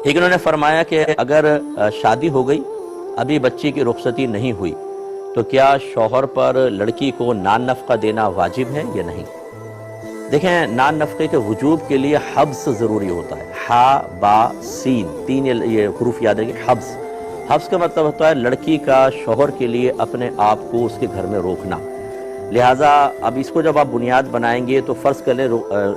ایک انہوں نے فرمایا کہ اگر شادی ہو گئی، ابھی بچی کی رخصتی نہیں ہوئی، تو کیا شوہر پر لڑکی کو نان نفقہ دینا واجب ہے یا نہیں؟ دیکھیں، نان نفقے کے وجوب کے لیے حبس ضروری ہوتا ہے۔ ہا با سین، تین یہ حروف یاد رکھیں۔ حبس، حبس کا مطلب ہوتا ہے لڑکی کا شوہر کے لیے اپنے آپ کو اس کے گھر میں روکنا۔ لہٰذا اب اس کو جب آپ بنیاد بنائیں گے تو فرض کر لیں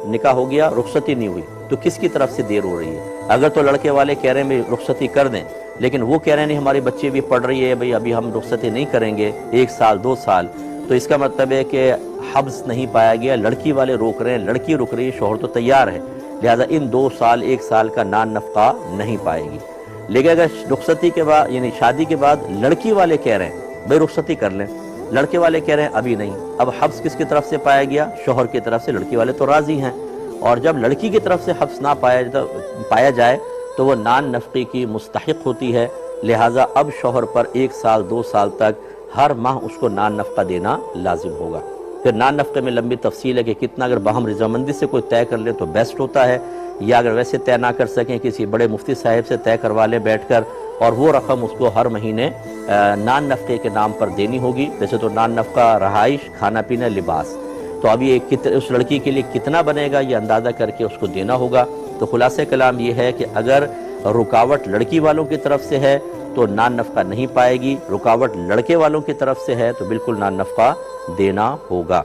نکاح ہو گیا، رخصتی نہیں ہوئی، تو کس کی طرف سے دیر ہو رہی ہے؟ اگر تو لڑکے والے کہہ رہے ہیں رخصتی کر دیں، لیکن وہ کہہ رہے ہیں نہیں ہماری بچی بھی پڑھ رہی ہے بھئی ابھی ہم رخصتی نہیں کریں گے 1 سال 2 سال، تو اس کا مطلب ہے کہ حبس نہیں پایا گیا، لڑکی والے روک رہے ہیں، لڑکی رک رہی ہے، شوہر تو تیار ہے، لہٰذا ان 2 سال 1 سال کا نان نفقہ نہیں پائے گی۔ لیکن اگر رخصتی کے بعد یعنی شادی کے بعد لڑکی والے کہہ رہے ہیں بھئی رخصتی کر لیں، لڑکے والے کہہ رہے ہیں ابھی نہیں، اب حبس کس کی طرف سے پایا گیا؟ شوہر کی طرف سے۔ لڑکی والے تو راضی ہیں، اور جب لڑکی کی طرف سے حبس نہ پایا جائے تو وہ نان نفقی کی مستحق ہوتی ہے، لہٰذا اب شوہر پر 1 سال 2 سال تک ہر ماہ اس کو نان نفقہ دینا لازم ہوگا۔ پھر نان نفقے میں لمبی تفصیل ہے کہ کتنا اگر باہم رضامندی سے کوئی طے کر لے تو بیسٹ ہوتا ہے، یا اگر ویسے طے نہ کر سکیں کسی بڑے مفتی صاحب سے طے کروا لیں بیٹھ کر، اور وہ رقم اس کو ہر مہینے نان نفقے کے نام پر دینی ہوگی۔ ویسے تو نان نفقہ رہائش، کھانا پینا، لباس، تو اب یہ اس لڑکی کے لیے کتنا بنے گا یہ اندازہ کر کے اس کو دینا ہوگا۔ تو خلاصہ کلام یہ ہے کہ اگر رکاوٹ لڑکی والوں کی طرف سے ہے تو نان نفقہ نہیں پائے گی، رکاوٹ لڑکے والوں کی طرف سے ہے تو بالکل نان نفقہ دینا ہوگا۔